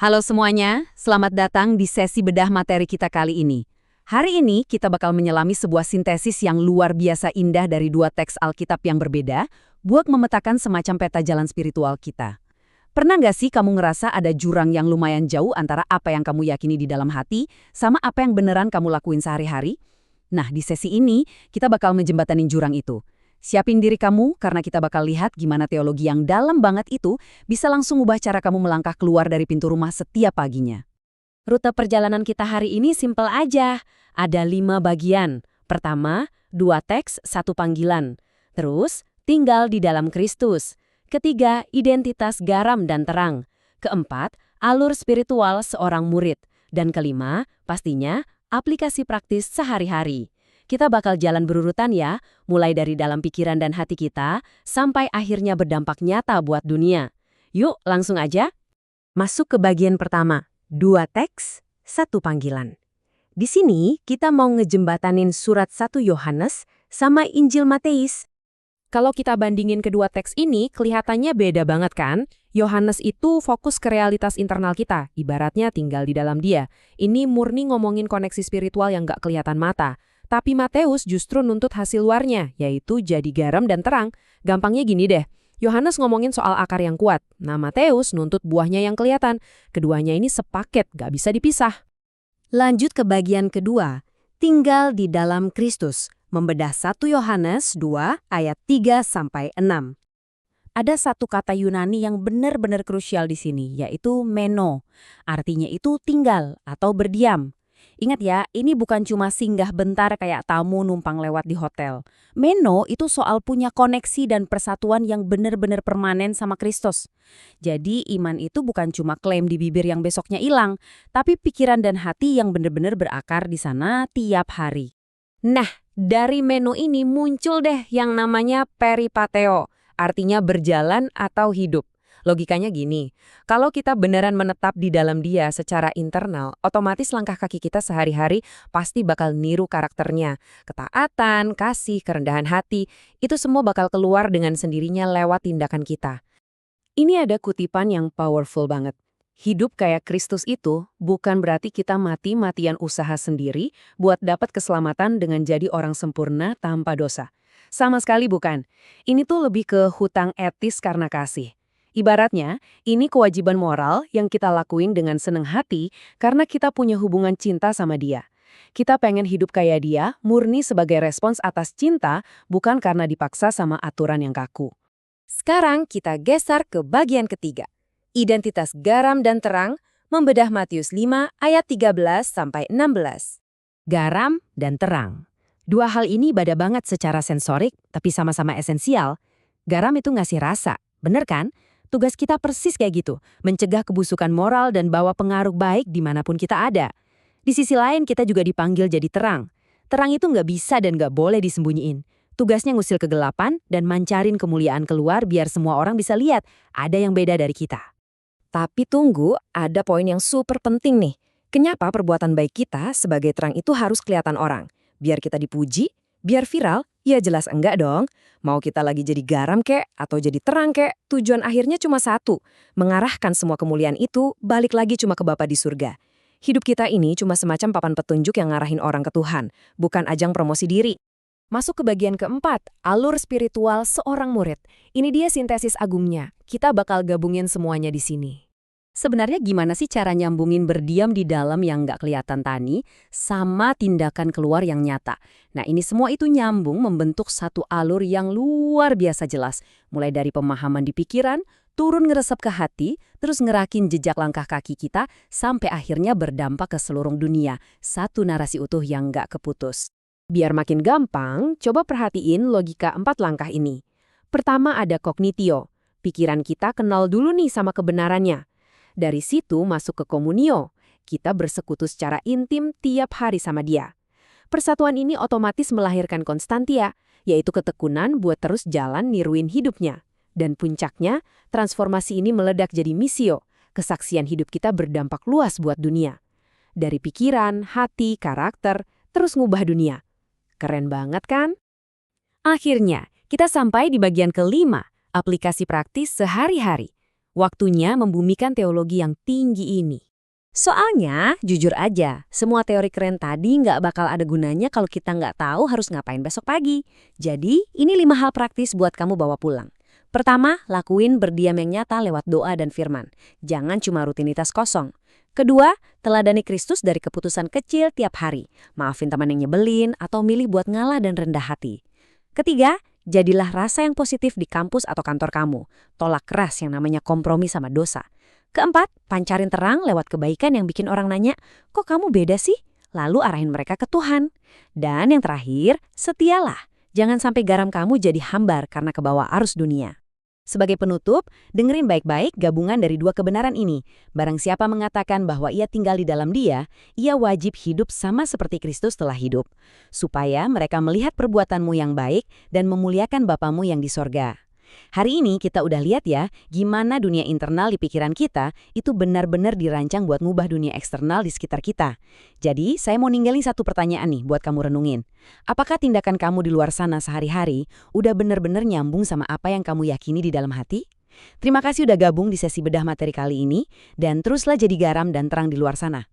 Halo semuanya, selamat datang di sesi bedah materi kita kali ini. Hari ini kita bakal menyelami sebuah sintesis yang luar biasa indah dari dua teks Alkitab yang berbeda, buat memetakan semacam peta jalan spiritual kita. Pernah nggak sih kamu ngerasa ada jurang yang lumayan jauh antara apa yang kamu yakini di dalam hati, sama apa yang beneran kamu lakuin sehari-hari? Nah, di sesi ini, kita bakal menjembatanin jurang itu. Siapin diri kamu, karena kita bakal lihat gimana teologi yang dalam banget itu bisa langsung ubah cara kamu melangkah keluar dari pintu rumah setiap paginya. Rute perjalanan kita hari ini simpel aja. Ada 5 bagian. Pertama, 2 teks, 1 panggilan. Terus, tinggal di dalam Kristus. Ketiga, identitas garam dan terang. Keempat, alur spiritual seorang murid. Dan kelima, pastinya, aplikasi praktis sehari-hari. Kita bakal jalan berurutan ya, mulai dari dalam pikiran dan hati kita, sampai akhirnya berdampak nyata buat dunia. Yuk, langsung aja. Masuk ke bagian pertama, 2 teks, 1 panggilan. Di sini, kita mau ngejembatanin surat 1 Yohanes sama Injil Matius. Kalau kita bandingin kedua teks ini, kelihatannya beda banget kan? Yohanes itu fokus ke realitas internal kita, ibaratnya tinggal di dalam dia. Ini murni ngomongin koneksi spiritual yang nggak kelihatan mata. Tapi Matius justru nuntut hasil luarnya, yaitu jadi garam dan terang. Gampangnya gini deh, Yohanes ngomongin soal akar yang kuat. Nah, Matius nuntut buahnya yang kelihatan. Keduanya ini sepaket, gak bisa dipisah. Lanjut ke bagian kedua, tinggal di dalam Kristus. Membedah 1 Yohanes 2 ayat 3-6. Ada satu kata Yunani yang benar-benar krusial di sini, yaitu meno. Artinya itu tinggal atau berdiam. Ingat ya, ini bukan cuma singgah bentar kayak tamu numpang lewat di hotel. Meno itu soal punya koneksi dan persatuan yang benar-benar permanen sama Kristus. Jadi iman itu bukan cuma klaim di bibir yang besoknya hilang, tapi pikiran dan hati yang benar-benar berakar di sana tiap hari. Nah, dari meno ini muncul deh yang namanya peripateo, artinya berjalan atau hidup. Logikanya gini, kalau kita beneran menetap di dalam dia secara internal, otomatis langkah kaki kita sehari-hari pasti bakal niru karakternya. Ketaatan, kasih, kerendahan hati, itu semua bakal keluar dengan sendirinya lewat tindakan kita. Ini ada kutipan yang powerful banget. Hidup kayak Kristus itu bukan berarti kita mati-matian usaha sendiri buat dapat keselamatan dengan jadi orang sempurna tanpa dosa. Sama sekali bukan. Ini tuh lebih ke hutang etis karena kasih. Ibaratnya, ini kewajiban moral yang kita lakuin dengan seneng hati karena kita punya hubungan cinta sama dia. Kita pengen hidup kayak dia, murni sebagai respons atas cinta, bukan karena dipaksa sama aturan yang kaku. Sekarang kita geser ke bagian ketiga. Identitas garam dan terang, membedah Matius 5 ayat 13-16. Garam dan terang. Dua hal ini beda banget secara sensorik, tapi sama-sama esensial. Garam itu ngasih rasa, bener kan? Tugas kita persis kayak gitu, mencegah kebusukan moral dan bawa pengaruh baik dimanapun kita ada. Di sisi lain kita juga dipanggil jadi terang. Terang itu nggak bisa dan nggak boleh disembunyiin. Tugasnya ngusir kegelapan dan mancarin kemuliaan keluar biar semua orang bisa lihat ada yang beda dari kita. Tapi tunggu, ada poin yang super penting nih. Kenapa perbuatan baik kita sebagai terang itu harus kelihatan orang? Biar kita dipuji? Biar viral? Ya jelas enggak dong. Mau kita lagi jadi garam kek atau jadi terang kek, tujuan akhirnya cuma satu. Mengarahkan semua kemuliaan itu balik lagi cuma ke Bapa di surga. Hidup kita ini cuma semacam papan petunjuk yang ngarahin orang ke Tuhan, bukan ajang promosi diri. Masuk ke bagian keempat, alur spiritual seorang murid. Ini dia sintesis agungnya. Kita bakal gabungin semuanya di sini. Sebenarnya gimana sih cara nyambungin berdiam di dalam yang nggak kelihatan tani sama tindakan keluar yang nyata? Nah, ini semua itu nyambung membentuk satu alur yang luar biasa jelas. Mulai dari pemahaman di pikiran, turun ngeresep ke hati, terus ngerakin jejak langkah kaki kita, sampai akhirnya berdampak ke seluruh dunia. Satu narasi utuh yang nggak keputus. Biar makin gampang, coba perhatiin logika 4 langkah ini. Pertama ada kognitio. Pikiran kita kenal dulu nih sama kebenarannya. Dari situ masuk ke komunio. Kita bersekutu secara intim tiap hari sama dia. Persatuan ini otomatis melahirkan konstantia, yaitu ketekunan buat terus jalan niruin hidupnya. Dan puncaknya, transformasi ini meledak jadi misio. Kesaksian hidup kita berdampak luas buat dunia. Dari pikiran, hati, karakter, terus ngubah dunia. Keren banget kan? Akhirnya, kita sampai di bagian kelima, aplikasi praktis sehari-hari. Waktunya membumikan teologi yang tinggi ini. Soalnya, jujur aja, semua teori keren tadi nggak bakal ada gunanya kalau kita nggak tahu harus ngapain besok pagi. Jadi, ini 5 hal praktis buat kamu bawa pulang. Pertama, lakuin berdiam yang nyata lewat doa dan firman. Jangan cuma rutinitas kosong. Kedua, teladani Kristus dari keputusan kecil tiap hari. Maafin teman yang nyebelin atau milih buat ngalah dan rendah hati. Ketiga, jadilah rasa yang positif di kampus atau kantor kamu. Tolak keras yang namanya kompromi sama dosa. Keempat, pancarin terang lewat kebaikan yang bikin orang nanya, kok kamu beda sih? Lalu arahin mereka ke Tuhan. Dan yang terakhir, setialah. Jangan sampai garam kamu jadi hambar karena kebawa arus dunia. Sebagai penutup, dengerin baik-baik gabungan dari dua kebenaran ini. Barang siapa mengatakan bahwa ia tinggal di dalam Dia, ia wajib hidup sama seperti Kristus telah hidup. Supaya mereka melihat perbuatanmu yang baik dan memuliakan Bapamu yang di sorga. Hari ini kita udah lihat ya, gimana dunia internal di pikiran kita itu benar-benar dirancang buat ngubah dunia eksternal di sekitar kita. Jadi, saya mau ninggalin satu pertanyaan nih buat kamu renungin. Apakah tindakan kamu di luar sana sehari-hari udah benar-benar nyambung sama apa yang kamu yakini di dalam hati? Terima kasih udah gabung di sesi bedah materi kali ini, dan teruslah jadi garam dan terang di luar sana.